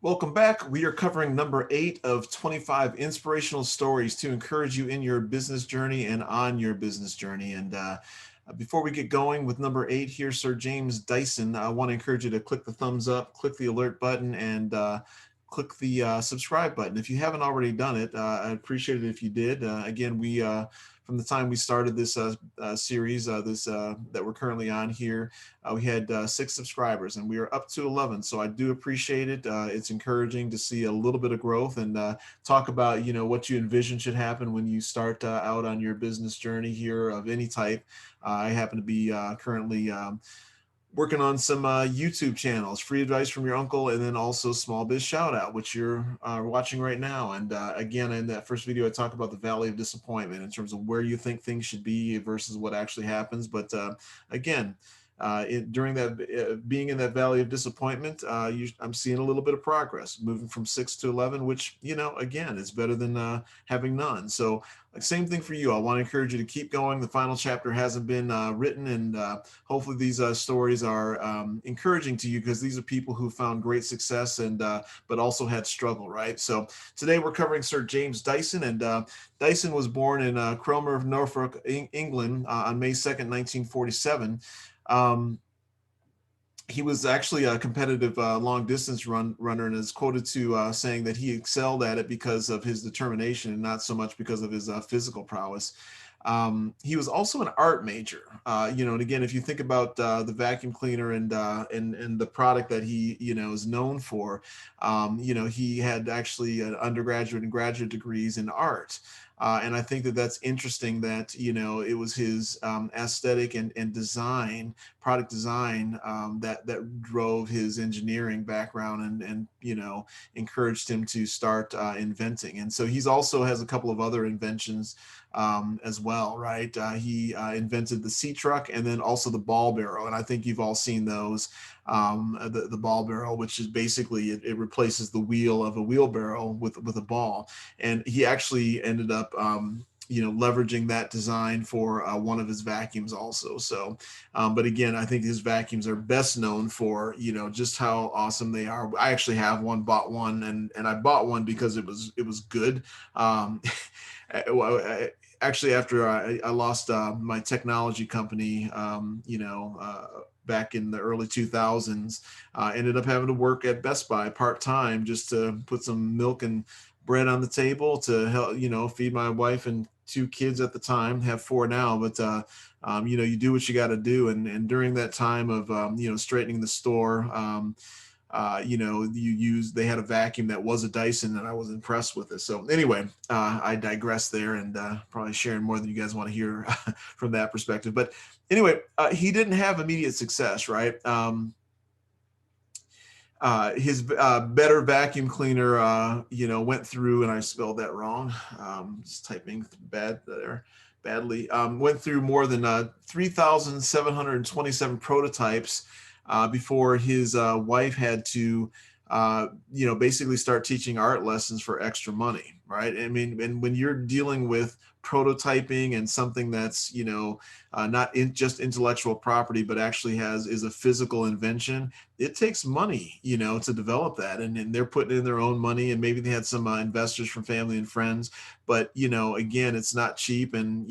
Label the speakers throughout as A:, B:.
A: Welcome back. We are covering number 8 of 25 inspirational stories to encourage you in your business journey and on your business journey. And before we get going with number 8 here, Sir James Dyson, I want to encourage you to click the thumbs up, click the alert button, and click the subscribe button. If you haven't already done it, I'd appreciate it if you did. Again, we from the time we started this series, that we're currently on here, we had 6 subscribers, and we are up to 11. So I do appreciate it. It's encouraging to see a little bit of growth and talk about what you envision should happen when you start out on your business journey here of any type. I happen to be currently working on some YouTube channels, free advice from your uncle, and then also small biz shout out, which you're watching right now. And again, in that first video, I talk about the valley of disappointment in terms of where you think things should be versus what actually happens. But again, during that being in that valley of disappointment, I'm seeing a little bit of progress, moving from 6 to 11, which again is better than having none. So like, same thing for you. I want to encourage you to keep going. The final chapter hasn't been written, and hopefully these stories are encouraging to you, because these are people who found great success and but also had struggle, right? So today we're covering Sir James Dyson, and Dyson was born in Cromer, Norfolk, England on May 2nd, 1947. Um, he was actually a competitive long distance runner, and is quoted to saying that he excelled at it because of his determination and not so much because of his physical prowess. He was also an art major, and again, if you think about the vacuum cleaner and the product that he is known for, he had actually an undergraduate and graduate degrees in art. And I think that that's interesting that, it was his aesthetic and design, product design, that drove his engineering background and encouraged him to start inventing. And so he's also has a couple of other inventions as well, right? He invented the sea truck and then also the ball barrel. And I think you've all seen those. The ball barrel, which is basically it replaces the wheel of a wheelbarrow with a ball. And he actually ended up leveraging that design for one of his vacuums also. So, but again, I think his vacuums are best known for, just how awesome they are. I actually have one, bought one, and I bought one because it was good. Actually, after I lost my technology company, back in the early 2000s, ended up having to work at Best Buy part-time just to put some milk and bread on the table to help, feed my wife and 2 kids at the time, have 4 now, but you do what you got to do. And during that time of straightening the store, they had a vacuum that was a Dyson, and I was impressed with it. So anyway, I digress there, and probably sharing more than you guys want to hear from that perspective. But anyway, he didn't have immediate success, right? His better vacuum cleaner, went through, and I spelled that wrong. Just typing badly. Went through more than 3,727 prototypes before his wife had to, basically start teaching art lessons for extra money, right? I mean, and when you're dealing with prototyping and something that's, not just intellectual property, but actually is a physical invention, it takes money, to develop that. And they're putting in their own money, and maybe they had some investors from family and friends, but, again, it's not cheap. And,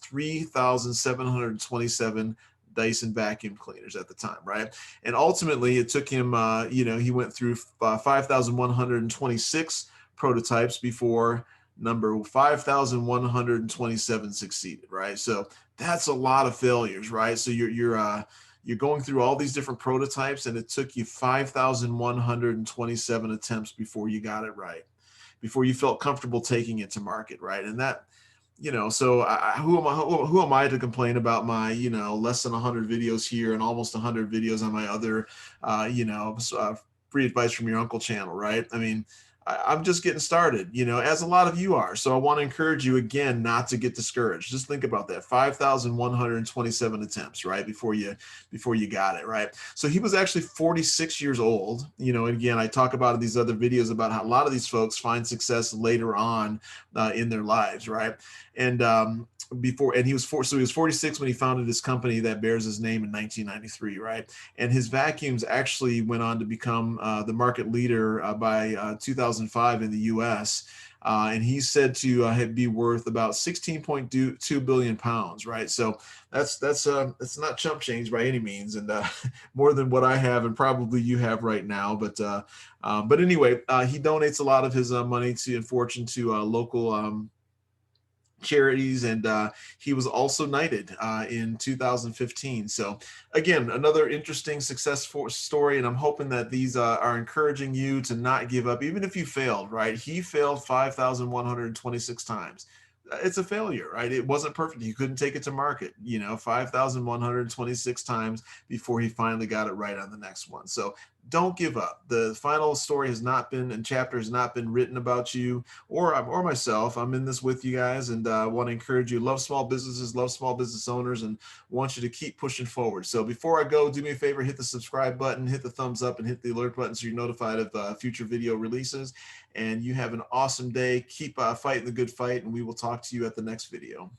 A: 3,727 Dyson vacuum cleaners at the time, right? And ultimately, it took him, he went through 5,126 prototypes before number 5,127 succeeded, right? So that's a lot of failures, right? So you're going through all these different prototypes, and it took you 5,127 attempts before you got it right, before you felt comfortable taking it to market, right? And that, so who am I to complain about my, less than 100 videos here and almost 100 videos on my other, free advice from your uncle channel, right? I mean, I'm just getting started, as a lot of you are. So I want to encourage you again not to get discouraged. Just think about that: 5,127 attempts, right, before you got it right. So he was actually 46 years old. And again, I talk about in these other videos about how a lot of these folks find success later on in their lives, right? And before, and so he was 46 when he founded this company that bears his name in 1993, right? And his vacuums actually went on to become the market leader by 2005 in the U.S. And he's said to be worth about 16.2 billion pounds, right? So that's not chump change by any means, and more than what I have and probably you have right now. But anyway, he donates a lot of his money to and fortune to local charities, and he was also knighted in 2015. So again, another interesting story, and I'm hoping that these are encouraging you to not give up, even if you failed, right? He failed 5,126 times. It's a failure, right? It wasn't perfect. He couldn't take it to market, 5,126 times before he finally got it right on the next one. So don't give up. The final story has not been, and chapter has not been written about you or myself. I'm in this with you guys, and want to encourage you. Love small businesses, love small business owners, and want you to keep pushing forward. So before I go, do me a favor, hit the subscribe button, hit the thumbs up, and hit the alert button so you're notified of future video releases. And you have an awesome day. Keep fighting the good fight, and we will talk to you at the next video.